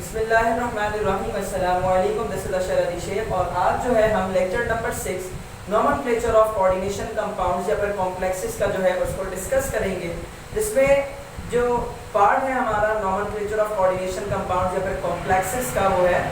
बिस्मिल्लाहिर्रहमानिर्रहीम अस्सलामु अलैकुम। दिस इज अशर अली शेख और आज जो है हम lecture number 6 nomenclature of coordination compounds या फिर कॉम्प्लेक्सेस का जो है उसको डिस्कस करेंगे, जिसमें जो पार्ट है हमारा नॉमेनक्लेचर ऑफ कोऑर्डिनेशन कंपाउंड्स या फिर कॉम्प्लेक्सेस का वो है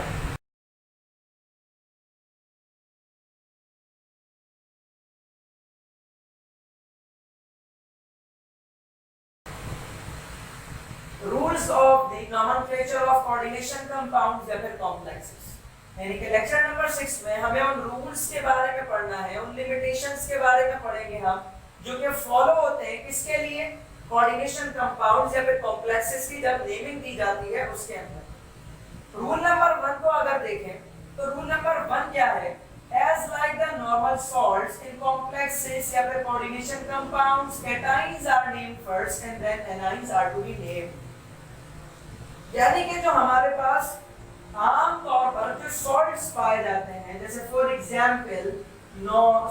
rules of the nomenclature of coordination compounds या फिर कॉम्प्लेक्सेस। यानी कि लेक्चर नंबर 6 में हमें उन रूल्स के बारे में पढ़ना है, उन लिमिटेशंस के बारे में पढ़ेंगे हम जो कि फॉलो होते हैं किसके लिए, कोऑर्डिनेशन कंपाउंड्स या फिर कॉम्प्लेक्सेस की जब नेमिंग दी जाती है उसके अंदर। रूल नंबर 1 को अगर देखें तो रूल नंबर 1 क्या है, as like the normal salts in complexes या फिर coordination compounds, cations are named first and then anions are to be named। यानी कि जो हमारे पास आम तौर पर जो सॉल्ट्स पाए जाते हैं, जैसे फॉर एग्जांपल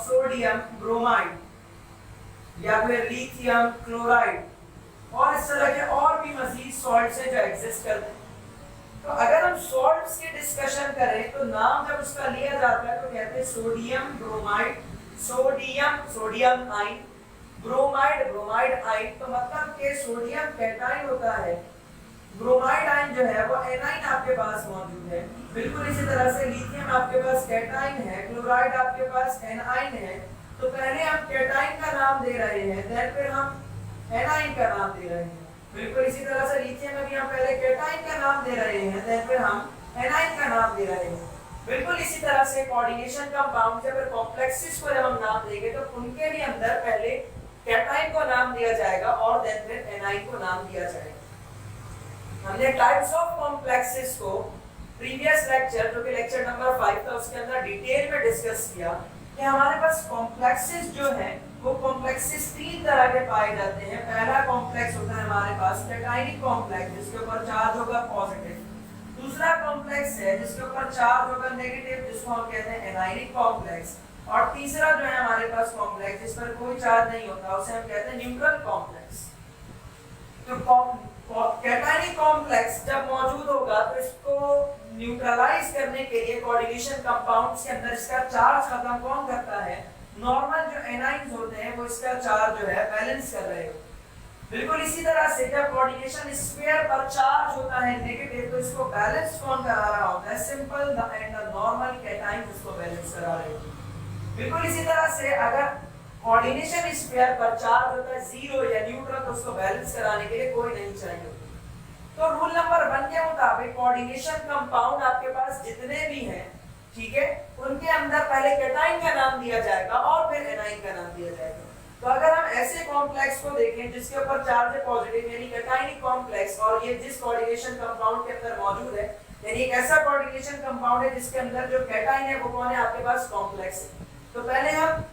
सोडियम ब्रोमाइड या फिर लिथियम क्लोराइड और इस तरह के और भी मजीद सॉल्ट्स हैं जो एग्जिस्ट करते हैं। तो अगर हम सॉल्ट्स की डिस्कशन करें तो नाम जब उसका लिया जाता है तो कहते हैं sodium bromide, sodium ion, bromide ion. तो मतलब कि सोडियम कैटायन होता है, ब्रोमाइड आयन जो है वो एनाइन आपके पास मौजूद है। बिल्कुल इसी तरह से लिथियम आपके पास कैटायन है, क्लोराइड आपके पास एनाइन है। तो पहले हम कैटायन का नाम दे रहे हैं, देन फिर हम एनाइन का नाम दे रहे हैं। बिल्कुल इसी तरह से लिथियम में भी हम पहले कैटायन का नाम दे रहे हैं, देन फिर हम एनाइन का नाम दे रहे हैं। बिल्कुल इसी तरह से कोऑर्डिनेशन कंपाउंड्स या फिर कॉम्प्लेक्सेस को जब हम नाम देंगे तो उनके भी अंदर पहले कैटायन को नाम दिया जाएगा और देन फिर एनाइन को नाम दिया जाएगा। हमने टाइप्स ऑफ कॉम्प्लेक्सेस को प्रीवियस लेक्चर जो कि लेक्चर नंबर 5 था उसके अंदर डिटेल में डिस्कस किया कि हमारे पास कॉम्प्लेक्सेस जो है वो कॉम्प्लेक्सेस 3 तरह के पाए जाते हैं। पहला कॉम्प्लेक्स होता है हमारे पास कैटायनिक कॉम्प्लेक्स जिसके ऊपर चार्ज होगा पॉजिटिव। दूसरा कॉम्प्लेक्स है जिसके ऊपर चार्ज होगा नेगेटिव, जिसको हम कहते हैं एनायनिक कॉम्प्लेक्स। और तीसरा जो है हमारे पास कॉम्प्लेक्स जिस पर कोई चार्ज नहीं होता उसे हम कहते हैं न्यूट्रल कॉम्प्लेक्स। तो कैटायनिक कॉम्प्लेक्स जब मौजूद होगा तो इसको न्यूट्रलाइज करने के लिए कोऑर्डिनेशन कंपाउंड्स के अंदर इसका चार्ज खत्म कौन करता है, नॉर्मल जो एनाइंस होते हैं वो इसका चार्ज जो है बैलेंस कर रहे हो। बिल्कुल इसी तरह से जब कोऑर्डिनेशन स्फीयर पर चार्ज होता है नेगेटिव तो इसको बैलेंस कौन करा रहा होता है, सिंपल एंड नॉर्मल कैटायन इसको बैलेंस करा रहे हो। बिल्कुल इसी तरह से अगर कोऑर्डिनेशन स्फीयर पर चार्ज होता है जीरो या न्यूट्रल तो उसको बैलेंस कराने के लिए कोई नहीं चाहिए। तो रूल नंबर 1 के मुताबिक कोऑर्डिनेशन कंपाउंड आपके पास जितने भी हैं, ठीक है, उनके अंदर पहले कैटायन का नाम दिया जाएगा और फिर एनाइन का नाम दिया जाएगा। तो अगर हम ऐसे कॉम्प्लेक्स को देखें जिसके ऊपर चार्ज है पॉजिटिव यानी कैटायनिक कॉम्प्लेक्स और ये जिस कोऑर्डिनेशन कंपाउंड के अंदर मौजूद है, यानी एक ऐसा कोऑर्डिनेशन कंपाउंड है जिसके अंदर जो कैटायन है वो कौन है आपके पास कॉम्प्लेक्स है। तो पहले हम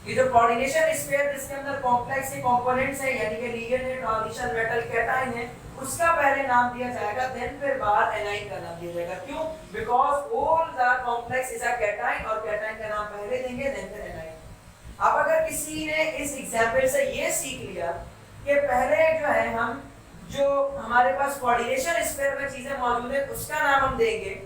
ये जो कोऑर्डिनेशन स्फीयर जिसके अंदर कॉम्प्लेक्स के कंपोनेंट्स हैं यानी कि लिगेंड है, ट्रांजिशन मेटल कैटायन है, उसका पहले नाम दिया जाएगा, देन फिर बाहर एनाइन का नाम दिया जाएगा। क्यों? Because all the complex is a cation और कैटायन का नाम पहले देंगे देन फिर एनाइन। अब अगर किसी ने इस एग्जांपल से ये सीख लिया कि पहले जो है हम जो हमारे पास कोऑर्डिनेशन स्फीयर में चीजें मौजूद है उसका नाम हम देंगे,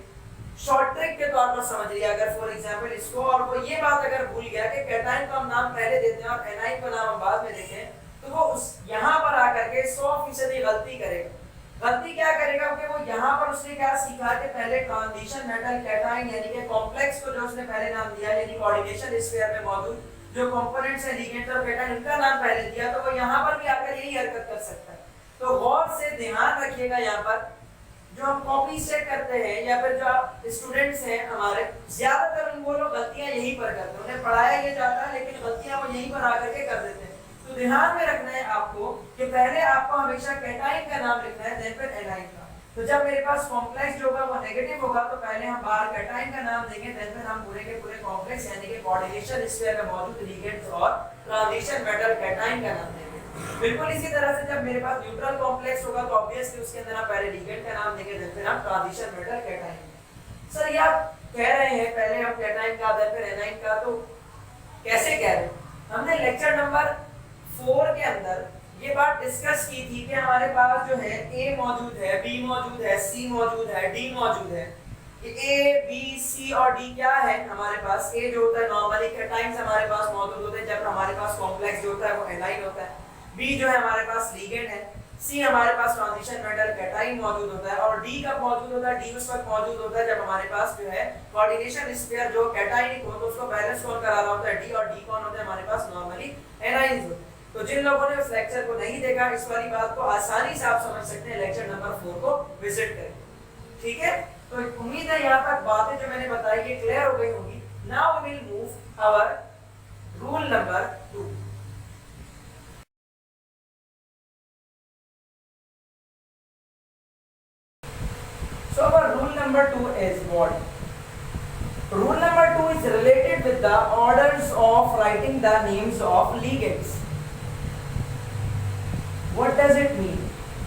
शॉर्ट ट्रिक के तौर पर समझ लिया अगर फॉर एग्जांपल इसको, और वो ये बात अगर भूल गया कि कैटायन को हम नाम पहले देते हैं और एनाइन को नाम हम बाद में देते हैं, तो वो उस यहाँ पर आकर के 100% गलती करेगा। गलती क्या करेगा कि वो यहाँ पर उसने क्या सीखा कि पहले ट्रांजिशन मेटल कैटायन यानी कि कॉम्प्लेक्स को जो उसने पहले नाम दिया यानी कोऑर्डिनेशन स्फीयर में मौजूद जो कंपोनेंट्स हैं लिगेंड और कैटायन इनका नाम पहले दिया, तो वो यहाँ पर भी आकर यही हरकत कर सकता है। तो गौर से ध्यान रखिएगा, यहाँ पर जो हम कॉपी सेट करते हैं या फिर जो स्टूडेंट्स हैं हमारे, ज्यादातर वो लोग गलतियां यहीं पर करते हैं। उन्हें पढ़ाया ये जाता है लेकिन गलतियां वो यहीं पर आकर के कर देते हैं। तो ध्यान में रखना है आपको कि पहले आपको हमेशा कैटायन का नाम लिखना है देन फिर एनाइन का। तो जब मेरे पास कॉम्प्लेक्स जो होगा वो नेगेटिव होगा तो पहले हम बाहर कैटायन का नाम देंगे, देन फिर हम पूरे के पूरे कॉम्प्लेक्स यानी कि कोऑर्डिनेशन स्फीयर में मौजूद लिगेंड्स और ट्रांजिशन मेटल कैटायन का नाम देंगे। बिल्कुल इसी तरह से जब मेरे पास न्यूट्रल कॉम्प्लेक्स होगा तो ऑब्वियसली उसके अंदर हम पहले लिगेंड का नाम देंगे देन फिर हम ट्रांजिशन मेटल कैटायन। सर ये आप कह रहे हैं पहले हम कैटायन का देन फिर एनाइन का, तो कैसे कह रहे हैं? हमने लेक्चर नंबर 4 के अंदर ये बात डिस्कस की थी कि हमारे पास जो है ए मौजूद है, बी मौजूद है, सी मौजूद है, डी मौजूद है। ए बी सी और डी क्या है हमारे पास? ए जो होता है नॉर्मली कैटाइंस हमारे पास मौजूद होते हैं जब हमारे पास कॉम्प्लेक्स जो होता है वो एनाइन होता है। बी जो है हमारे पास लिगेंड है। सी हमारे पास ट्रांजिशन मेटल कैटाइन मौजूद होता है। और डी कब मौजूद होता है? डी उस वक्त मौजूद होता है जब हमारे पास जो है कोऑर्डिनेशन स्फीयर जो कैटाइनिक हो तो उसको बैलेंस कौन करा रहा होता है? डी। और डी कौन होता है हमारे पास? नॉर्मली एनाइंस होते हैं। तो जिन लोगों ने उस लेक्चर को नहीं देखा इस वाली बात को आसानी से आप समझ सकते हैं, लेक्चर नंबर 4 को विजिट करें। ठीक है, तो उम्मीद है यहाँ तक बातें जो मैंने बताई ये क्लियर हो गई होंगी। Now we will move our rule number 2। So our rule number 2 is what? Rule number 2 is related with the orders of writing the names of ligands. What does it mean?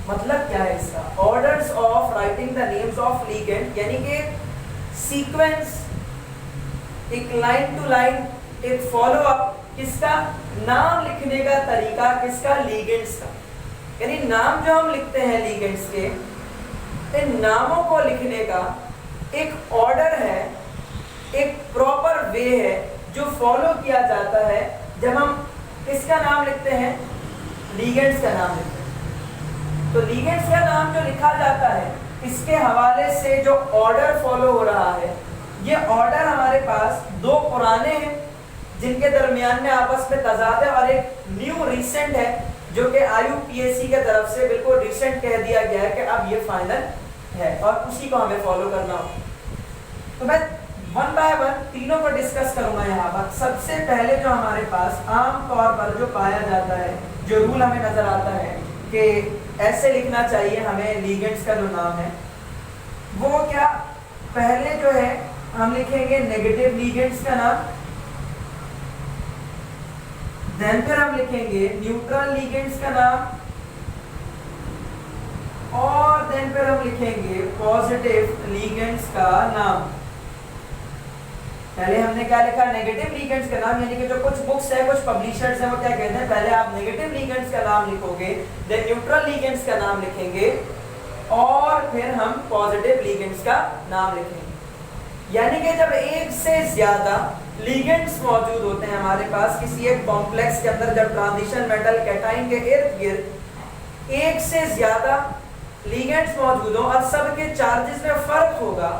मतलब क्या है इसका? Orders of writing the names of ligand यानी कि sequence, एक line to line, एक follow up किसका? नाम लिखने का तरीका किसका? लिगेंड्स का। यानी नाम जो हम लिखते हैं लिगेंड्स के, इन नामों को लिखने का एक ऑर्डर है, एक प्रॉपर वे है जो फॉलो किया जाता है जब हम किसका नाम लिखते हैं? लिगेंड्स का नाम लिखते हैं। तो लिगेंड्स का नाम जो लिखा जाता है इसके हवाले से जो ऑर्डर फॉलो हो रहा है, ये ऑर्डर हमारे पास दो पुराने हैं जिनके दरमियान में आपस में तजाद है और एक न्यू रिसेंट है जो कि IUPAC के तरफ से बिल्कुल रिसेंट कह दिया गया है कि अब ये फाइनल है और उसी को हमें फॉलो करना होगा। तो मैं वन बाय वन तीनों को डिस्कस करूंगा यहाँ पर। सबसे पहले जो हमारे पास आम तौर पर जो पाया जाता है, जो रूल हमें नजर आता है कि ऐसे लिखना चाहिए हमें लिगेंड्स का जो नाम है, वो क्या? पहले जो है हम लिखेंगे नेगेटिव लिगेंड्स का नाम, देन फिर हम लिखेंगे न्यूट्रल लिगेंड्स का नाम, और देन फिर हम लिखेंगे पॉजिटिव लिगेंड्स का नाम। पहले हमने क्या लिखा? नेगेटिव लिगेंड्स का नाम, यानी कि जो कुछ बुक्स है, कुछ पब्लिशर्स हैं वो क्या कहते हैं, पहले आप नेगेटिव लिगेंड्स का नाम लिखोगे, देन न्यूट्रल लिगेंड्स का नाम लिखेंगे और फिर हम पॉजिटिव लिगेंड्स का नाम लिखेंगे। यानी कि जब एक से ज्यादा लिगेंड्स मौजूद होते हैं हमारे पास किसी एक कॉम्प्लेक्स के अंदर, जब ट्रांजिशन मेटल कैटाइन के इर्द गिर्द एक से ज्यादा लिगेंड्स मौजूद हो और सबके चार्जेस में फर्क होगा,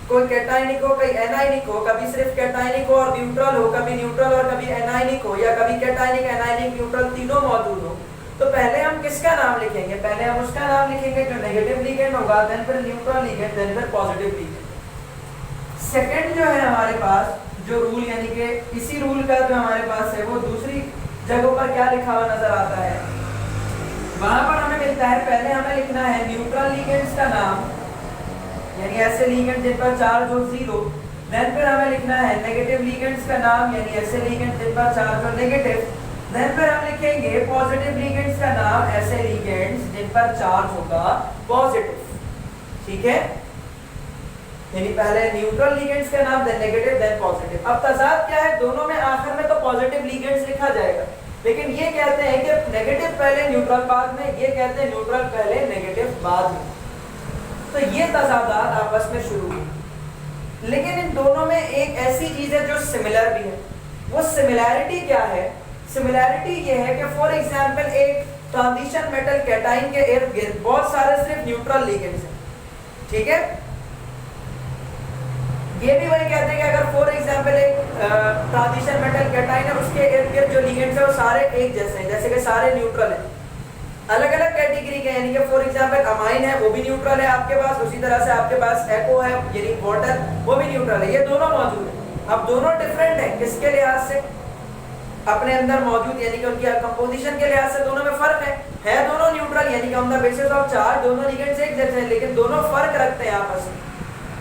कोई कैटाइनिक हो कोई एनाइनिक हो, कभी सिर्फ कैटाइनिक हो और न्यूट्रल हो, कभी न्यूट्रल और कभी एनाइनिक हो, या कभी कैटाइनिक एनाइनिक न्यूट्रल तीनों मौजूद हो, तो पहले हम किसका नाम लिखेंगे? पहले हम उसका नाम लिखेंगे जो नेगेटिव लिगेंड होगा, देन फिर न्यूट्रल लिगेंड, देन फिर पॉजिटिव लिगेंड। सेकंड जो है हमारे पास जो रूल, यानी कि इसी रूल का जो हमारे पास है वो दूसरी जगहों पर क्या लिखा हुआ नजर आता है, वहां पर हमें मिलता है पहले हमें लिखना है न्यूट्रल लिगेंड्स का नाम, यानी ऐसे लिगेंड जिन पर चार्ज हो 0, देन फिर हमें लिखना है नेगेटिव लिगेंड्स का नाम, यानी ऐसे लिगेंड जिन पर चार्ज हो नेगेटिव, देन फिर हम लिखेंगे पॉजिटिव लिगेंड्स का नाम, ऐसे लिगेंड्स जिन पर चार्ज होगा पॉजिटिव। ठीक है, यानी पहले न्यूट्रल लिगेंड्स का नाम, देन नेगेटिव, देन पॉजिटिव। अब तजाद क्या है दोनों में? आखिर में तो पॉजिटिव लिगेंड्स लिखा जाएगा, लेकिन ये कहते हैं कि नेगेटिव पहले न्यूट्रल बाद में, ये कहते हैं न्यूट्रल पहले नेगेटिव बाद में। तो ये तजादात आपस में शुरू हुई, लेकिन इन दोनों में एक ऐसी चीज है जो सिमिलर भी है। वो सिमिलैरिटी क्या है? सिमिलैरिटी ये है कि फॉर एग्जांपल एक ट्रांजिशन मेटल कैटाइन के इर्द गिर्द बहुत सारे सिर्फ न्यूट्रल लिगेंड्स हैं। ठीक है, ये भी वही कहते हैं कि अगर फॉर एग्जांपल एक ट्रांजिशन मेटल कैटाइन है उसके इर्द गिर्द जो लिगेंड्स है वो सारे एक जैसे हैं, जैसे कि सारे न्यूट्रल हैं, अलग अलग कैटेगरी के, यानी कि फॉर एग्जांपल अमाइन है वो भी न्यूट्रल है आपके पास, उसी तरह से आपके पास एको है यानी वाटर वो भी न्यूट्रल है, ये दोनों मौजूद है। अब दोनों डिफरेंट है किसके लिहाज से? अपने अंदर मौजूद, यानी कि उनकी कंपोजिशन के लिहाज से दोनों में फर्क है दोनों न्यूट्रल, यानी कि on the basis of charge दोनों लिगेंड्स एक जैसे हैं, लेकिन दोनों फर्क रखते हैं आपस में।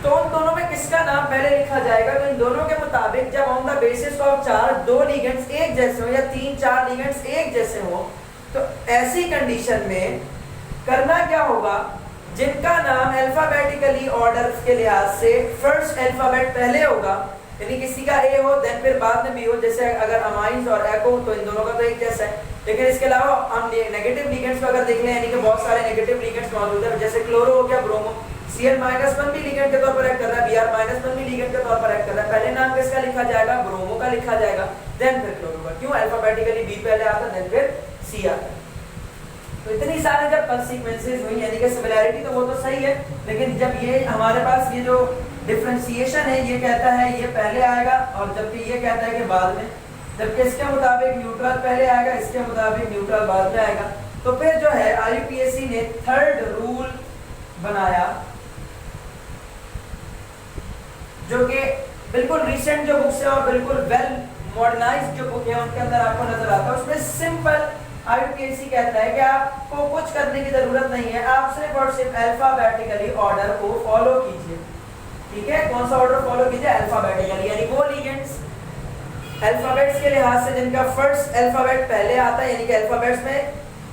तो उन दोनों में किसका नाम पहले लिखा जाएगा? तो इन दोनों के मुताबिक जब on the basis of charge दो लिगेंड्स एक जैसे हो या 3-4 लिगेंड्स एक जैसे हो, तो ऐसी कंडीशन में करना क्या होगा? जिनका नाम अल्फाबेटिकली ऑर्डर के लिहाज से फर्स्ट अल्फाबेट पहले होगा, यानी किसी का ए हो देन फिर बाद में बी हो, जैसे अगर अमाइंस और एको तो इन दोनों का तो एक जैसा है, लेकिन इसके अलावा हम नेगेटिव लिगेंड्स को अगर देख लें, यानी कि बहुत सारे नेगेटिव लिगेंड्स मौजूद है, जैसे क्लोरो हो गया, ब्रोमो, Cl-1 भी लिगेंड के तौर पर एक्ट कर रहा है, Br-1 भी लिगेंड के तौर पर एक्ट कर रहा है। पहले नाम किसका लिखा जाएगा? ब्रोमो का लिखा जाएगा, देन फिर क्लोरो का। क्यों? अल्फाबेटिकली बी पहले आता, देन फिर सी आता। तो इतनी सारे जब कंसीक्वेंसेस हुई, यानी कि सिमिलैरिटी तो वो तो सही है, लेकिन जब ये हमारे पास ये जो डिफरेंशिएशन है, ये कहता है ये पहले आएगा, और जबकि ये कहता है कि बाद में, जबकि इसके मुताबिक न्यूट्रल पहले आएगा, इसके मुताबिक न्यूट्रल बाद में आएगा। तो फिर जो है IUPAC ने थर्ड रूल बनाया, जो कि बिल्कुल रिसेंट जो बुक्स है और बिल्कुल वेल मॉडर्नाइज्ड जो बुक है उनके अंदर आपको नजर आता है। उसमें सिंपल IUPAC कहता है कि आपको कुछ करने की जरूरत नहीं है, आप सिर्फ और सिर्फ अल्फाबेटिकली ऑर्डर को फॉलो कीजिए। ठीक है, कौन सा ऑर्डर फॉलो कीजिए? अल्फाबेटिकली, यानी वो लिगेंड्स अल्फाबेट्स के लिहाज से जिनका फर्स्ट अल्फाबेट पहले आता है, यानी कि अल्फाबेट्स में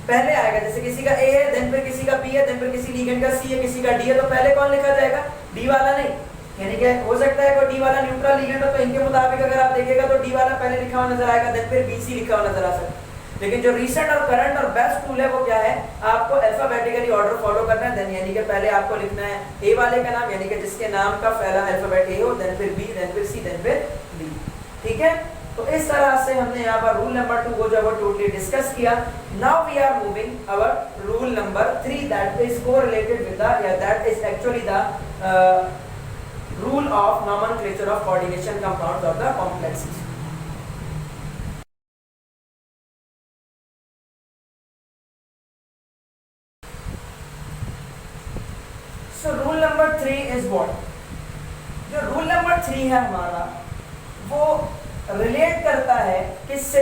पहले आएगा, जैसे किसी का A है, देन फिर किसी का B है, देन फिर किसी लिगेंड का C है, किसी का D है, तो पहले कौन लिखा जाएगा? D वाला नहीं। यानी कि हो सकता है कोई D वाला न्यूट्रल लिगेंड हो, तो इनके मुताबिक अगर आप देखिएगा तो D वाला पहले लिखा हुआ नजर आएगा, देन फिर BC लिखा हुआ नजर आ सकता है। लेकिन जो रीसेंट और करंट और बेस्ट टूल है वो क्या है? आपको अल्फाबेटिकली ऑर्डर फॉलो करना है, देन यानी कि पहले आपको लिखना है A वाले का नाम, यानी कि जिसके नाम का पहला अल्फाबेट A हो, देन फिर B, देन फिर C, देन फिर D। ठीक है, तो इस तरह से हमने यहाँ पर रूल नंबर 2 को जो है टोटली डिस्कस किया। Now we are moving our rule number 3, that is correlated with the, या that is actually the rule of nomenclature of coordination compounds of the complexes. So rule number 3 is what? जो rule number 3 है हमारा, वो relate करता है किससे?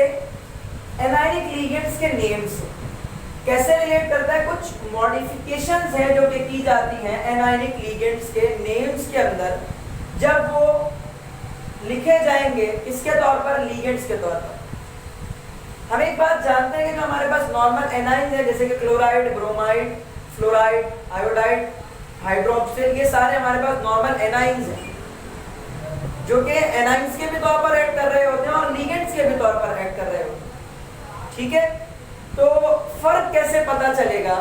Anionic ligands के name से। कैसे रिलेट करता है? कुछ मॉडिफिकेशंस है जो कि की जाती हैं एनायनिक लिगेंड्स के नेम्स के अंदर, जब वो लिखे जाएंगे किसके तौर पर? लिगेंड्स के तौर पर। हम एक बात जानते हैं कि जो हमारे पास नॉर्मल एनाइंस है, जैसे कि chloride, bromide, fluoride, iodide, hydroxyl, ये सारे हमारे पास नॉर्मल एनाइंस हैं, जो कि एनाइंस के भी तौर पर ऐड कर रहे होते हैं और लिगेंड्स के भी तौर पर ऐड कर रहे होते हैं। ठीक है, तो फर्क कैसे पता चलेगा?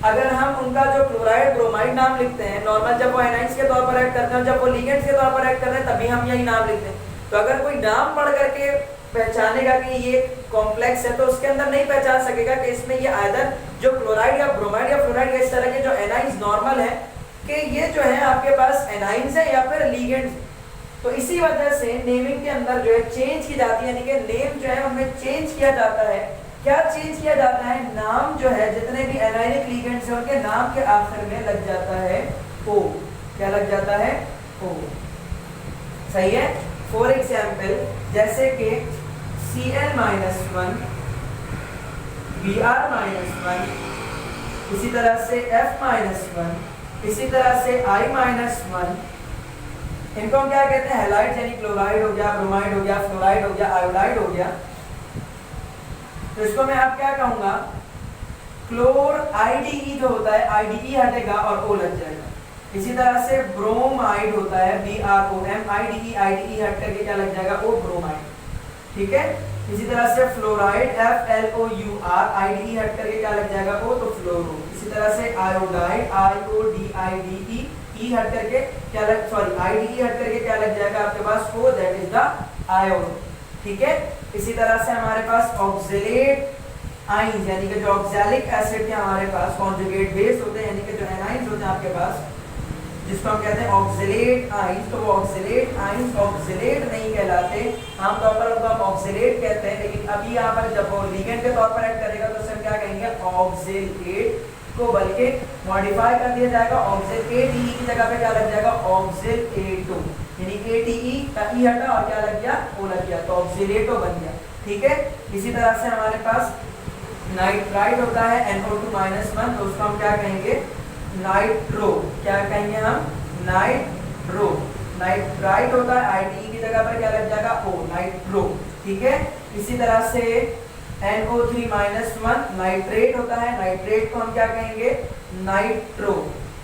अगर हम उनका जो क्लोराइड, ब्रोमाइड नाम लिखते हैं नॉर्मल, जब वो एनाइंस के तौर पर ऐड करते हैं, जब वो लिगेंड्स के तौर पर ऐड कर रहे हैं तभी हम यही नाम लिखते हैं। तो अगर कोई नाम पढ़ करके पहचानेगा कि ये कॉम्प्लेक्स है, तो उसके अंदर नहीं पहचान सकेगा कि इसमें ये आइदर जो क्लोराइड या ब्रोमाइड या फ्लोराइड या इस तरह के जो एनाइंस नॉर्मल है, कि ये जो है आपके पास एनाइंस है या फिर लिगेंड्स। तो इसी वजह से नेमिंग के अंदर जो है चेंज की जाती है, यानी कि नेम जो है उनमें चेंज किया जाता है। क्या चेंज किया जाता है? नाम जो है जितने भी एनायनिक लिगेंड्स हैं उनके नाम के आखिर में लग जाता है O। क्या लग जाता है? O। सही है। फॉर एग्जाम्पल, जैसे कि Cl-1, Br-1, इसी तरह से F-1, इसी तरह से I-1, इनको हम क्या कहते हैं? हैलाइड, यानी क्लोराइड हो गया, ब्रोमाइड हो गया, फ्लोराइड हो गया, आयोडाइड हो गया। तो इसको मैं अब क्या कहूंगा? क्लोर IDE जो होता है, IDE हटेगा और O लग जाएगा। इसी तरह से ब्रोमाइड होता है, BROMIDE, IDE हट करके क्या लग जाएगा? O, bromide. ठीक है, इसी तरह से फ्लोराइड, FLOUR, IDE हट करके क्या लग जाएगा? O, तो फ्लोरो। इसी तरह से आयोडाइड, IODIDE, E हट करके क्या लग, सॉरी IDE हट करके क्या लग जाएगा आपके पास? O, that is the ion. ठीक है, इसी तरह से हमारे पास ऑक्सलेट आइंस, यानी कि जो ऑक्सैलिक एसिड के हमारे पास कॉन्जुगेट बेस होते हैं, यानी कि जो एनाइंस होते हैं आपके पास, जिसको हम कहते हैं ऑक्सलेट आइंस, तो वो ऑक्सलेट आइंस ऑक्सलेट नहीं कहलाते, आमतौर पर उनको हम ऑक्सलेट कहते हैं। लेकिन अभी यहाँ पर जब वो लिगेंड के तौर पर ऐड करेगा तो उससे क्या कहेंगे? ऑक्सलेट को बल्कि मॉडिफाई कर दिया जाएगा, ऑक्सलेट की जगह पे क्या लग जाएगा? ऑक्सलेटो, यानी ATE का E हटा और क्या लग गया? O लग गया, तो ऑक्सलेटो बन गया। ठीक है, इसी तरह से हमारे पास नाइट्राइड होता है, NO2-1, तो उसको हम क्या कहेंगे? नाइट्रो। क्या कहेंगे हम? नाइट्रो। नाइट्राइड होता है, IDE की जगह पर क्या लग जाएगा? O, nitro. ठीक है, इसी तरह से NO3-1 नाइट्रेट होता है, नाइट्रेट को हम क्या कहेंगे? नाइट्रो।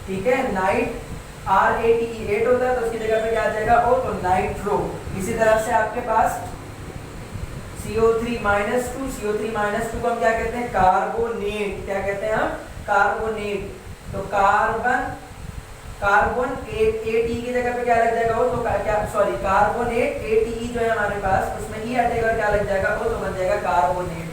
ठीक है, नाइट RATE होता है, तो उसकी जगह पे क्या आ जाएगा? O, तो नाइट्रो। इसी तरह से आपके पास CO3 minus two, CO3 minus two को हम क्या कहते हैं, कार्बोनेट। क्या कहते हैं हम, कार्बोनेट। तो कार्बन ATE की जगह पे क्या लग जाएगा, वो तो क्या सॉरी कार्बोनेट ATE जो है हमारे पास, उसमें ई हटेगा, क्या लग जाएगा, वो तो बन जाएगा कार्बोनेट।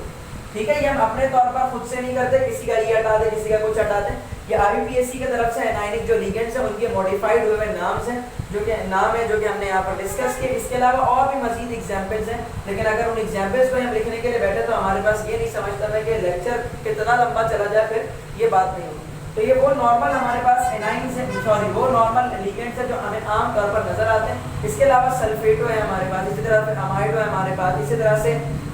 ठीक है, ये हम अपने तौर पर खुद से नहीं करते, किसी का ई हटा दे, किसी का कुछ हटा दे। ये IUPAC की तरफ से एनायनिक जो लिगेंड्स हैं उनके मॉडिफाइड हुए नाम्स हैं, जो कि नाम है, जो कि हमने यहाँ पर डिस्कस किए। इसके अलावा और भी मजीद एग्जांपल्स हैं, लेकिन अगर उन एग्जांपल्स को हम लिखने के लिए बैठे तो हमारे पास ये नहीं समझता मैं कि लेक्चर कितना लंबा चला जाए, फिर ये बात नहीं होगी। तो ये वो नॉर्मल हमारे पास एनाइंस है, सॉरी वो नॉर्मल लिगेंड्स है जो हमें आम तौर पर नजर आते हैं। इसके अलावा सल्फेटो है हमारे पास, इसी तरह से अमाइडो है हमारे पास, इसी तरह से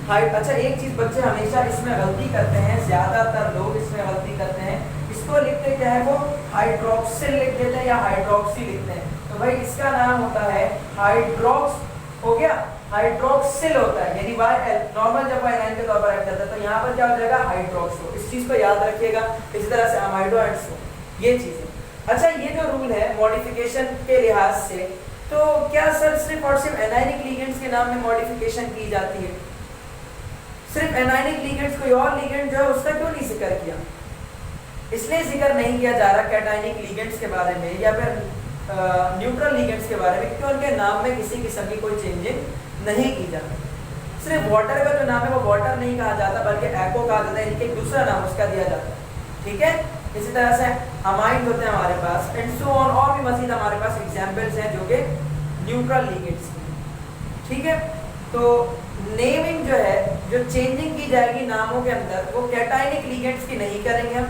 अच्छा एक चीज बच्चे हमेशा इसमें गलती करते हैं, ज्यादातर लोग इसमें गलती करते हैं, इसको लिखते क्या है, वो हाइड्रोक्सिल लिख देते हैं या हाइड्रोक्सी लिखते हैं। तो भाई इसका नाम होता है हाइड्रोक्स, हो गया, हाइड्रोक्सिल होता है, यानी YL नॉर्मल जब एनाइन के तौर पर ऐड करता है तो यहाँ पर क्या हो जाएगा, हाइड्रोक्सो। इस चीज को याद रखिएगा। इसी तरह से अमाइडो एंड सो, ये चीजें। अच्छा ये जो रूल है मॉडिफिकेशन के लिहाज से, तो क्या सर सिर्फ और सिर्फ एनाइनिक लिगेंड्स के नाम में मॉडिफिकेशन की जाती है? सिर्फ एनाइनिक लिगेंड्स, कोई और लिगेंड जो है उसका क्यों नहीं जिक्र किया? इसलिए जिक्र नहीं किया जा रहा कैटायनिक लिगेंड्स के बारे में या फिर न्यूट्रल लिगेंड्स के बारे में, क्योंकि उनके नाम में किसी किस्म की कोई चेंजिंग नहीं की जाती। सिर्फ वाटर का जो नाम है वो वाटर नहीं कहा जाता, बल्कि एक्वा कहा जाता है, इनके दूसरा नाम उसका दिया जाता है। ठीक है, इसी तरह से अमाइड होते हैं हमारे पास एंड सो ऑन, और भी मजीद हमारे पास एग्जांपल्स हैं जो कि न्यूट्रल लिगेंड्स की। ठीक है, तो नेमिंग जो है, जो चेंजिंग की जाएगी नामों के अंदर, वो कैटायनिक लिगेंड्स की नहीं करेंगे हम,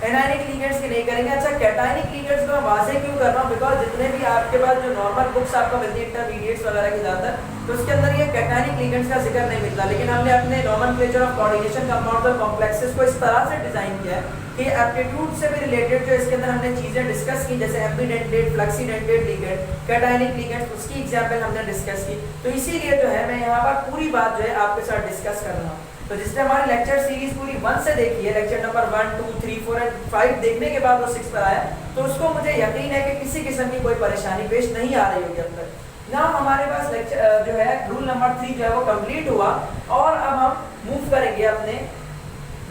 एनायनिक लिगेंड्स की नहीं करेंगे। अच्छा कैटायनिक लिगेंड्स को मैं वाज़ेह क्यों कर रहा हूँ, बिकॉज जितने भी आपके पास जो नॉर्मल बुक्स आपको मिलती है इंटरमीडिएट्स वगैरह की ज़्यादातर, तो उसके अंदर ये कैटायनिक लिगेंड्स का जिक्र नहीं मिलता, लेकिन हमने अपने नॉमेनक्लेचर ऑफ कोऑर्डिनेशन कंपाउंड्स और कॉम्प्लेक्सेस को इस तरह से डिजाइन किया है कि एप्टीट्यूड से भी रिलेटेड जो इसके अंदर हमने चीजें डिस्कस की, जैसे एम्फीडेंटेट, फ्लक्सीडेंटेट लिगेंड, कैटायनिक लिगेंड्स, उसकी एग्जांपल हमने डिस्कस की। तो इसीलिए जो है मैं यहाँ पर पूरी बात जो है आपके साथ डिस्कस कर रहा हूँ। तो जिसने हमारी लेक्चर सीरीज पूरी 1 से देखी है, लेक्चर नंबर 1, 2, 3, 4 एंड 5 देखने के बाद वो 6 पर आया, तो उसको मुझे यकीन है कि किसी किस्म की कोई परेशानी पेश नहीं आ रही होगी अब तक। ना हमारे पास लेक्चर जो है रूल नंबर 3 जो है वो कंप्लीट हुआ, और अब हम मूव करेंगे अपने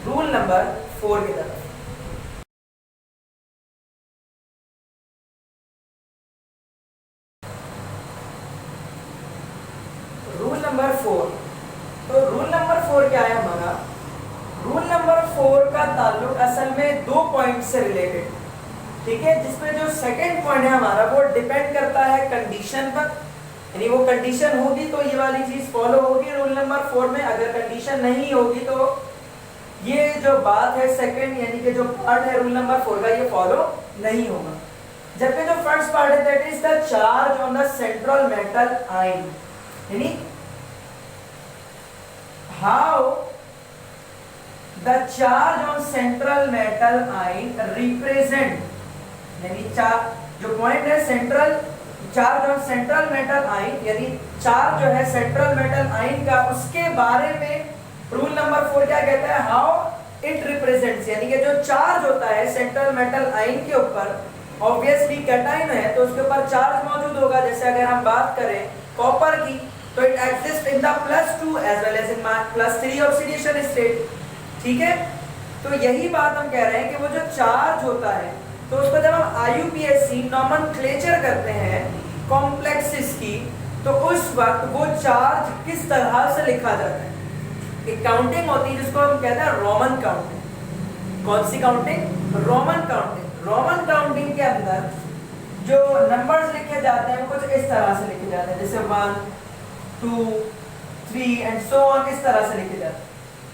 रूल नंबर 4 की तरफ। रूल नंबर 4, तो रूल नंबर 4 क्या है हमारा? रूल नंबर 4 का ताल्लुक असल में 2 पॉइंट से रिलेटेड, ठीक है, जिसमें जो सेकंड पॉइंट है हमारा वो डिपेंड करता है कंडीशन पर, यानी वो कंडीशन होगी तो ये वाली चीज फॉलो होगी रूल नंबर 4 में, अगर कंडीशन नहीं होगी तो ये जो बात है सेकंड यानी कि जो पार्ट है रूल नंबर 4 का ये फॉलो नहीं होगा। जबकि जो फर्स्ट पार्ट है that is the charge on the central metal ion, यानी how the charge on central metal ion represent, यानी जो पॉइंट है central charge on central metal ion, यानी चार्ज जो है सेंट्रल मेटल आयन का, उसके बारे में रूल नंबर 4 क्या कहता है, हाउ इट रिप्रेजेंट्स, यानी कि जो चार्ज होता है सेंट्रल मेटल आयन के ऊपर, ऑब्वियसली कैटायन है तो उसके ऊपर चार्ज मौजूद होगा। जैसे अगर हम बात करें कॉपर की, तो it exist in the +2 as well as in +3 oxidation state. ठीक है, तो यही बात हम कह रहे हैं कि वो जो चार्ज होता है, तो उसको जब हम IUPAC नॉमेनक्लेचर करते हैं कॉम्प्लेक्सेस की, तो उस वक्त वो चार्ज किस तरह से लिखा जाता है, एक काउंटिंग होती है जिसको हम कहते हैं रोमन काउंटिंग। कौन सी counting? Roman counting. Roman counting के अंदर जो नंबर्स लिखे जाते हैं वो कुछ इस तरह से लिखे जाते हैं, जैसे 1, 2, 3 एंड सो ऑन, इस तरह से लिखे जाते हैं।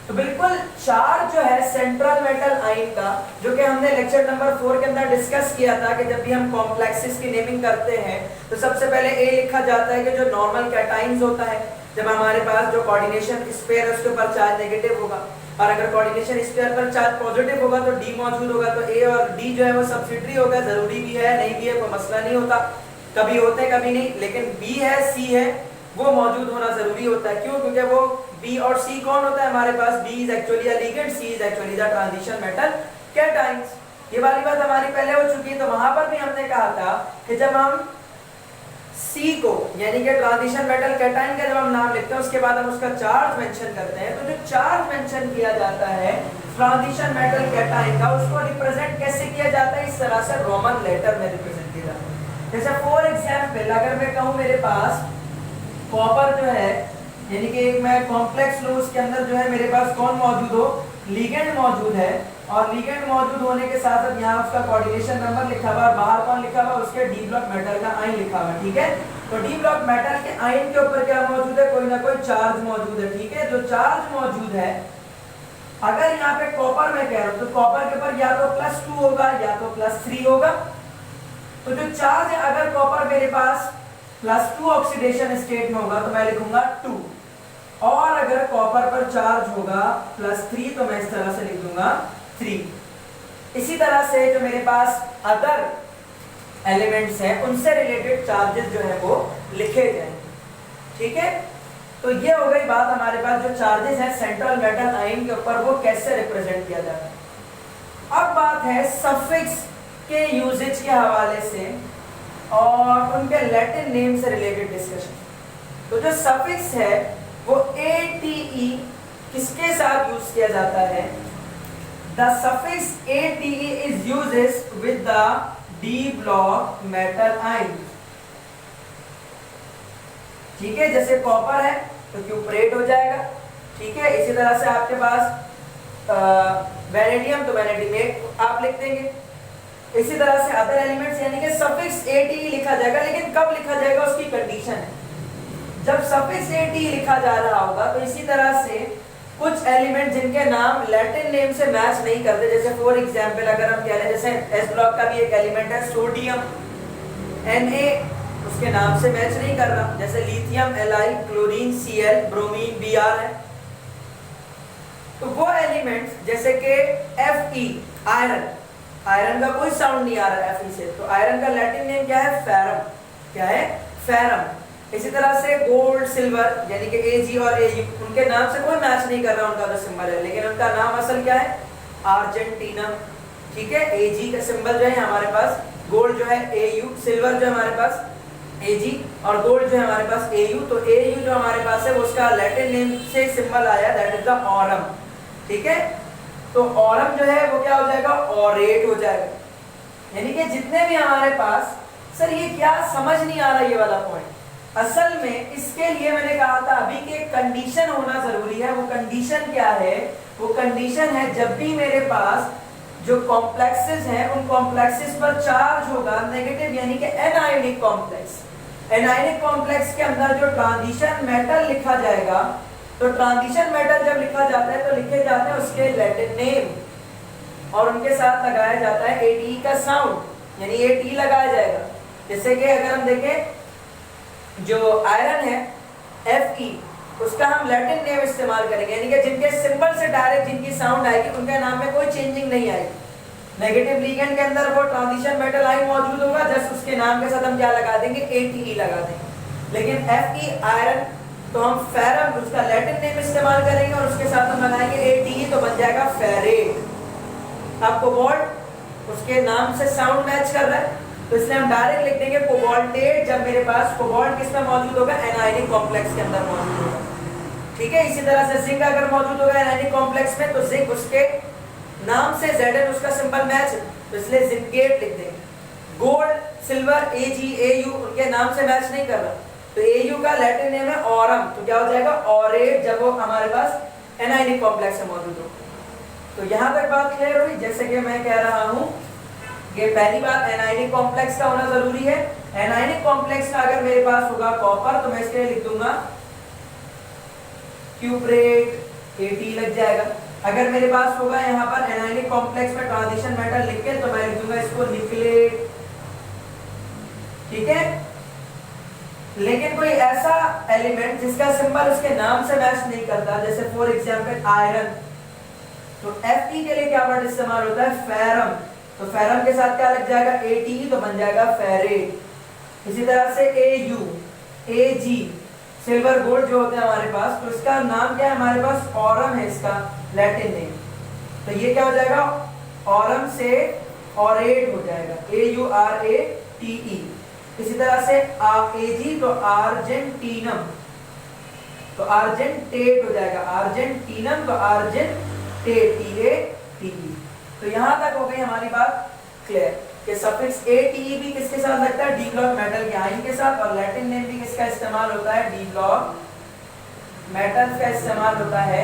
तो बिल्कुल चार्ज जो है सेंट्रल मेटल आयन का, जो कि हमने लेक्चर नंबर 4 के अंदर डिस्कस किया था कि जब भी हम कॉम्प्लेक्सेस की नेमिंग करते हैं तो सबसे पहले ए लिखा जाता है कि जो नॉर्मल कैटाइंस होता है, जब हमारे पास जो कोऑर्डिनेशन स्पेयर है उसके ऊपर चार्ज नेगेटिव होगा, और अगर कोऑर्डिनेशन स्पेयर पर चार्ज पॉजिटिव होगा तो डी मौजूद होगा, तो ए और डी जो है वो सब्सिट्री होगा, जरूरी भी है नहीं भी है कोई मसला नहीं होता, कभी होते हैं कभी नहीं, लेकिन बी है सी है वो मौजूद होना जरूरी होता है। क्यों? क्योंकि वो बी और सी कौन होता है हमारे पास, B is actually a ligand, C is actually the transition metal cations. ये वाली बात हमारी पहले हो चुकी है। तो वहां पर भी हमने कहा था कि जब हम सी को, यानी कि ट्रांजिशन मेटल कैटायन का जब हम नाम लिखते हैं उसके बाद हम उसका चार्ज मेंशन करते हैं, तो जो चार्ज मेंशन किया जाता है ट्रांजिशन मेटल कैटायन का, उसको रिप्रेजेंट कैसे किया जाता है? इस तरह से रोमन लेटर में रिप्रेजेंट किया जाता है। जैसे फॉर एग्जांपल अगर मैं कहूं मेरे पास कॉपर जो है, यानी कि एक मैं कॉम्प्लेक्स लूं, उसके अंदर जो है मेरे पास कौन मौजूद हो? लिगेंड मौजूद है, और लिगेंड मौजूद होने के साथ साथ यहाँ उसका कोऑर्डिनेशन नंबर लिखा हुआ है, बाहर कौन लिखा हुआ? उसके डी ब्लॉक मेटल का आयन लिखा हुआ है, ठीक है। तो डी ब्लॉक मेटल के आयन के ऊपर क्या मौजूद है? कोई ना कोई चार्ज मौजूद है, ठीक है। जो चार्ज मौजूद है, अगर यहाँ पे कॉपर में कह रहा हूं तो कॉपर के ऊपर या तो +2 होगा या तो +3 होगा। तो जो चार्ज है, अगर कॉपर मेरे पास +2 ऑक्सीडेशन स्टेट में होगा तो मैं लिखूंगा 2, और अगर कॉपर पर चार्ज होगा +3 तो मैं इस तरह से लिख दूंगा 3। इसी तरह से जो मेरे पास अदर एलिमेंट्स हैं उनसे रिलेटेड चार्जेस जो है वो लिखे जाएंगे, ठीक है। तो ये हो गई बात हमारे पास जो चार्जेस हैं सेंट्रल मेटल आयन के ऊपर, वो कैसे रिप्रेजेंट किया जाता है। अब बात है सफिक्स के यूजेज के हवाले से और उनके लैटिन नेम से रिलेटेड डिस्कशन। तो जो सफिक्स है वो ATE किसके साथ यूज किया जाता है? The suffix ATE is uses with the D block metal ion, ठीक है। जैसे कॉपर है तो क्यूपरेट हो जाएगा, ठीक है। इसी तरह से आपके पास वैनेडियम तो वैनेडिमेट आप लिख देंगे। इसी तरह से अदर एलिमेंट्स, यानी कि सफिक्स ATE लिखा जाएगा, लेकिन कब लिखा जाएगा उसकी कंडीशन है। जब सफिक्स ATE लिखा जा रहा होगा तो इसी तरह से कुछ एलिमेंट जिनके नाम लैटिन नेम से मैच नहीं करते, जैसे फॉर एग्जांपल अगर हम कह रहे हैं जैसे एस ब्लॉक का भी एक एलिमेंट है सोडियम, Na उसके नाम से मैच नहीं कर रहा, जैसे lithium Li, chlorine Cl, bromine Br है। तो वो एलिमेंट्स जैसे कि Fe आयरन, आयरन का कोई साउंड नहीं आ रहा है Fe से, तो आयरन का लैटिन नेम क्या है? फेरम, क्या है? फेरम। इसी तरह से गोल्ड सिल्वर, यानी कि Ag और Au, उनके नाम से कोई मैच नहीं कर रहा उनका जो सिंबल है, लेकिन उनका नाम असल क्या है? अर्जेंटीना, ठीक है। Ag का सिंबल जो है हमारे पास, गोल्ड जो है Au, सिल्वर जो है हमारे पास Ag, और गोल्ड जो है हमारे पास Au। तो Au जो हमारे पास है वो उसका लैटिन नेम से सिंबल आया, दैट इज द ऑरम, ठीक है। तो ऑरम जो है वो क्या हो जाएगा? ऑरेट हो जाएगा। यानी कि जितने भी हमारे पास, सर ये क्या समझ नहीं आ रहा ये वाला पॉइंट, असल में इसके लिए मैंने कहा था अभी कि कंडीशन होना जरूरी है। वो कंडीशन क्या है? वो कंडीशन है जब भी मेरे पास जो कॉम्प्लेक्सेस हैं उन कॉम्प्लेक्सेस पर चार्ज होगा नेगेटिव, यानी कि एनायनिक कॉम्प्लेक्स, एनायनिक कॉम्प्लेक्स के अंदर जो ट्रांजिशन मेटल लिखा जाएगा, तो ट्रांजिशन मेटल जब लिखा जाता है तो लिखे जाते हैं उसके लैटिन नेम, और उनके साथ लगाया जाता है ATE का साउंड, यानी ATE लगाया जाएगा। जैसे कि अगर हम देखें जो आयरन है Fe, उसका हम लैटिन नेम इस्तेमाल करेंगे, यानी कि जिनके सिंबल से डायरेक्ट जिनकी साउंड आएगी उनके नाम में कोई चेंजिंग नहीं आएगी। नेगेटिव लिगेंड के अंदर वो ट्रांजिशन मेटल आयन मौजूद होगा, जस्ट उसके नाम के साथ हम क्या लगा देंगे? ATE लगा देंगे। लेकिन Fe आयरन तो हम फेरम, उसका लैटिन नेम इस्तेमाल करेंगे और उसके साथ हम लगाएंगे ATE, तो बन जाएगा फेरेट। अब कोबाल्ट, उसके नाम से साउंड मैच कर रहा है, तो इसलिए हम डायरेक्ट लिख देंगे कोबाल्टेट, जब मेरे पास कोबाल्ट किस में मौजूद होगा? एनायनिक कॉम्प्लेक्स के अंदर मौजूद होगा, ठीक है। इसी तरह से जिंक अगर मौजूद होगा एनायनिक कॉम्प्लेक्स में, तो जिंक उसके नाम से Zn उसका सिंबल मैच है, तो इसलिए जिंकेट लिख देंगे। गोल्ड सिल्वर Ag Au उनके नाम से मैच नहीं कर रहा, तो Au का लैटिन नेम है ऑरम, तो क्या हो जाएगा? ऑरेट, जब वो हमारे पास एनायनिक कॉम्प्लेक्स में मौजूद हो। तो यहाँ तक बात क्लियर हुई। जैसे कि मैं कह रहा हूँ कि पहली बात एनायनिक कॉम्प्लेक्स का होना जरूरी है। एनायनिक कॉम्प्लेक्स का अगर मेरे पास होगा कॉपर, तो मैं इसके लिए लिख दूंगा क्यूपरेट, AT लग जाएगा। अगर मेरे पास होगा यहाँ पर एनायनिक कॉम्प्लेक्स में ट्रांजिशन मेटल लिख के, तो मैं लिख दूंगा इसको निकलेट, ठीक है। लेकिन कोई ऐसा एलिमेंट जिसका सिंबल उसके नाम से मैच नहीं करता, जैसे फॉर एग्जांपल आयरन, तो Fe के लिए क्या वर्ड इस्तेमाल होता है? फेरम, तो फेरम के साथ क्या लग जाएगा? ATE, तो बन जाएगा फेरेट। इसी तरह से Au, Ag, सिल्वर गोल्ड जो होते हैं हमारे पास, तो इसका नाम क्या है हमारे पास? ऑरम है इसका लैटिन नेम, तो ये क्या हो जाएगा? ऑरम से ऑरेट हो जाएगा, AURATE। इसी तरह से एजी तो आर्जेंटीनम, तो आर्जेंटेट हो जाएगा, आर्जेंटीनम तो आर्जेंटेट, टीए। तो यहां तक हो गई हमारी बात क्लियर कि सफिक्स एटीई भी किसके साथ लगता है, डी ब्लॉक मेटल के आयन के साथ, और लैटिन नेम भी किसका इस्तेमाल होता है, डी ब्लॉक मेटल्स का इस्तेमाल होता है।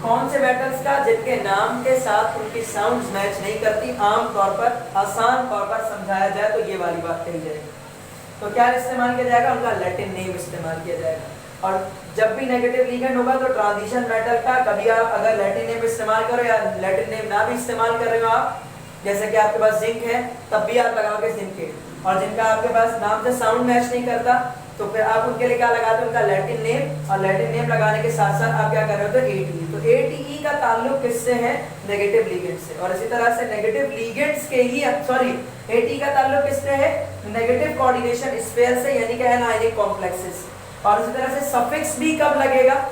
कौन से मेटल्स का, जिनके नाम के साथ उनकी साउंड्स मैच नहीं करती, आम तौर पर आसान तौर पर समझाया जाए तो ये वाली बात कही जाएगी। तो क्या इस्तेमाल किया जाएगा, उनका लैटिन नेम इस्तेमाल किया जाएगा। और जब भी नेगेटिव लिगेंड होगा तो ट्रांजिशन मेटल का कभी आप अगर लैटिन नेम इस्तेमाल करो या लैटिन नेम ना भी इस्तेमाल कर रहे हो आप, जैसे कि आपके पास जिंक है तब भी आप लगाओगे जिंकेट, और जिनका आपके पास नाम से साउंड मैच नहीं करता तो फिर आप उनके लिए क्या लगाते हो, उनका लैटिन नेम, और लैटिन नेम लगाने के साथ साथ आप क्या कर रहे हो, तो एटीई। तो एटीई का ताल्लुक किससे है, नेगेटिव लिगेंड से, और इसी तरह से नेगेटिव लिगेंड्स के ही सॉरी एटीई का ताल्लुक किससे है, नेगेटिव कोऑर्डिनेशन स्पेयर से, यानी कि एनायनिक कॉम्प्लेक्सेस। और इसी तरह से सफिक्स भी कब लगेगा,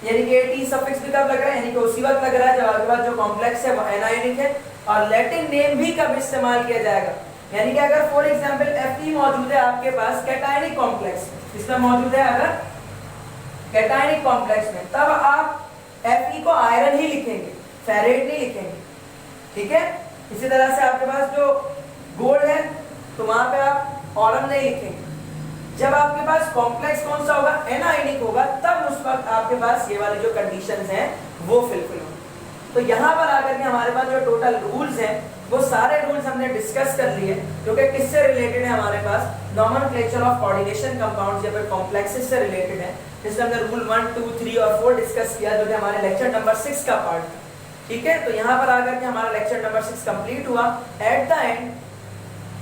यानी कि एटी सफिक्स भी कब लग रहा है, यानी कि उसी वक्त लग रहा है जब आपके पास जो कॉम्प्लेक्स है वो एनायनिक है। और लैटिन नेम भी कब इस्तेमाल किया जाएगा, यानी कि अगर फॉर एग्जांपल Fe मौजूद है आपके पास कैटायनिक कॉम्प्लेक्स, इसमें मौजूद है अगर कैटायनिक कॉम्प्लेक्स में, तब आप Fe को आयरन ही लिखेंगे, फेरेट नहीं लिखेंगे, ठीक है। इसी तरह से आपके पास जो गोल्ड है तो वहां पे आप ऑरम नहीं लिखेंगे। जब आपके पास कॉम्प्लेक्स कौन सा होगा, एनायनिक होगा, तब उस वक्त आपके पास ये वाले जो कंडीशंस हैं वो फुलफिल होंगे। तो यहाँ पर आकर के हमारे पास जो टोटल रूल्स हैं वो सारे रूल्स हमने डिस्कस कर लिए, जो कि किससे रिलेटेड है, हमारे पास नॉमेनक्लेचर ऑफ कोऑर्डिनेशन कंपाउंड्स या फिर कॉम्प्लेक्सेस से रिलेटेड है, जिसमें हमने रूल 1, 2, 3 और 4 डिस्कस किया, जो कि हमारे लेक्चर नंबर 6 का पार्ट था, ठीक है। तो यहाँ पर आकर के हमारा लेक्चर नंबर 6 कंप्लीट हुआ। एट द एंड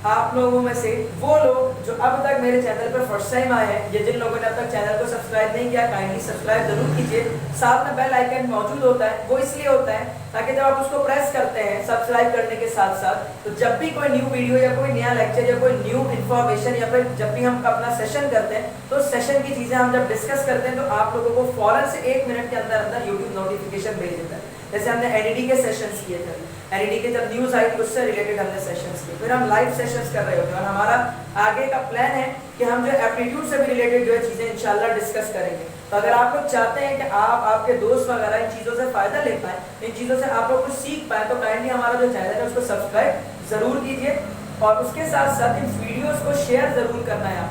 आप लोगों में से वो लोग जो अब तक मेरे चैनल पर फर्स्ट टाइम आए हैं, या जिन लोगों ने अब तक चैनल को सब्सक्राइब नहीं किया, काइंडली सब्सक्राइब जरूर कीजिए। साथ में बेल आइकन मौजूद होता है, वो इसलिए होता है ताकि जब आप उसको प्रेस करते हैं सब्सक्राइब करने के साथ साथ, तो जब भी कोई न्यू वीडियो या कोई नया लेक्चर या कोई न्यू इन्फॉर्मेशन या फिर जब भी हम अपना सेशन करते हैं तो सेशन की चीजें हम जब डिस्कस करते हैं तो आप लोगों को फौरन से 1 मिनट के अंदर अंदर यूट्यूब नोटिफिकेशन भेज देता है। जैसे हमने एनईडी के सेशंस किए थे, एनईडी के जब न्यूज आई थी उससे रिलेटेड हमने सेशंस किए, फिर हम लाइव सेशंस कर रहे होते हैं, और हमारा आगे का प्लान है कि हम जो एप्टीट्यूड से भी रिलेटेड जो है चीजें इंशाल्लाह डिस्कस करेंगे। तो अगर आप लोग चाहते हैं कि आप आपके दोस्त वगैरह इन चीजों से फायदा ले पाए, इन चीजों से आप लोग कुछ सीख पाए, तो काइंडली हमारा जो चैनल है उसको सब्सक्राइब जरूर कीजिए, और उसके साथ साथ इन वीडियोस को शेयर जरूर करना है।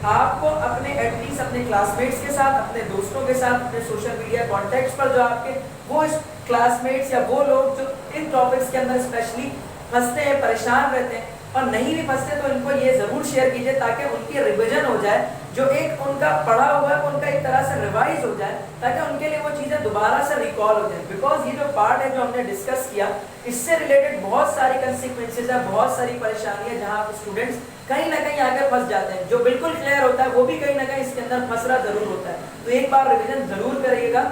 आपको अपने एटलीस्ट अपने क्लासमेट्स के साथ, अपने दोस्तों के साथ, अपने सोशल मीडिया कॉन्टेक्ट्स पर जो आपके वो क्लासमेट्स या वो लोग जो इन टॉपिक्स के अंदर स्पेशली फंसते हैं, परेशान रहते हैं और नहीं भी फंसते, तो इनको ये जरूर शेयर कीजिए ताकि उनकी रिवीजन हो जाए, जो एक उनका पढ़ा हुआ है उनका एक तरह से रिवाइज हो जाए, ताकि उनके लिए वो चीज़ें दोबारा से रिकॉल हो जाए। बिकॉज ये जो पार्ट है जो हमने डिस्कस किया, इससे रिलेटेड बहुत सारी कंसिक्वेंसेज है, बहुत सारी परेशानियां जहाँ स्टूडेंट्स कहीं ना कहीं आकर फंस जाते हैं। जो बिल्कुल क्लियर होता है वो भी कहीं ना कहीं इसके अंदर फंसरा जरूर होता है। तो एक बार रिविजन जरूर करिएगा।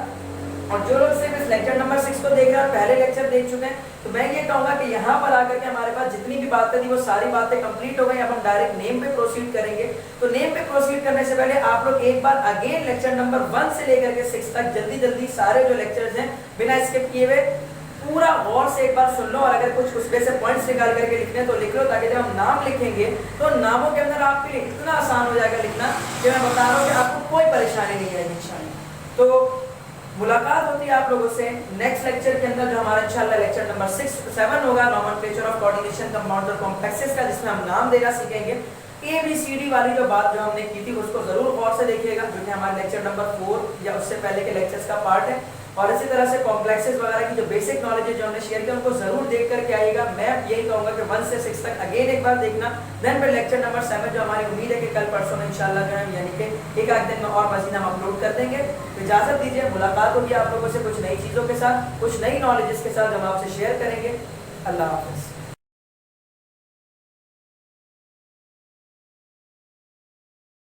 और जो लोग सिर्फ इस लेक्चर नंबर 6 को देख रहे हैं, पहले लेक्चर देख चुके हैं, तो मैं ये कहूंगा कि यहाँ पर आकर के हमारे पास जितनी भी बातें थी वो सारी बातें कंप्लीट हो गई। अब हम डायरेक्ट नेम पे प्रोसीड करेंगे। तो नेम पे प्रोसीड करने से पहले आप लोग एक बार अगेन लेक्चर नंबर 1 से लेकर के 6 तक जल्दी जल्दी सारे जो लेक्चर्स हैं बिना स्किप किए हुए पूरा गौर से एक बार सुन लो, और अगर कुछ उसमें से पॉइंट्स निकाल करके लिखने तो लिख लो, ताकि जब हम नाम लिखेंगे तो नामों के अंदर आपके लिए इतना आसान हो जाएगा लिखना कि मैं बता रहा हूँ कि आपको कोई परेशानी नहीं आएगी इंशाल्लाह। तो मुलाकात होती है आप लोगों से नेक्स्ट लेक्चर के अंदर, जो हमारा इंशाल्लाह लेक्चर नंबर 7 होगा, नॉमेनक्लेचर ऑफ कोऑर्डिनेशन कंपाउंड्स और कॉम्प्लेक्सेस का, जिसमें हम नाम देना सीखेंगे। ABCD वाली जो बात जो हमने की थी उसको जरूर गौर से देखिएगा, जो कि हमारे लेक्चर नंबर 4 या उससे पहले के लेक्चर्स का पार्ट है। और इसी तरह से कॉम्प्लेक्सेस वगैरह की जो बेसिक नॉलेज है जो हमने शेयर किया उनको जरूर देख करके आइएगा। मैं यही कहूँगा कि 1 से 6 तक अगेन एक बार देखना, देन फिर लेक्चर नंबर 7 जो हमारी उम्मीद है कि कल परसों में इंशाल्लाह जो है यानी कि एक आध दिन में और मजीद हम अपलोड कर देंगे। तो इजाजत दीजिए, मुलाकात होगी आप लोगों से कुछ नई चीज़ों के साथ, कुछ नई नॉलेजेस के साथ हम आपसे शेयर करेंगे। अल्लाह हाफिज़।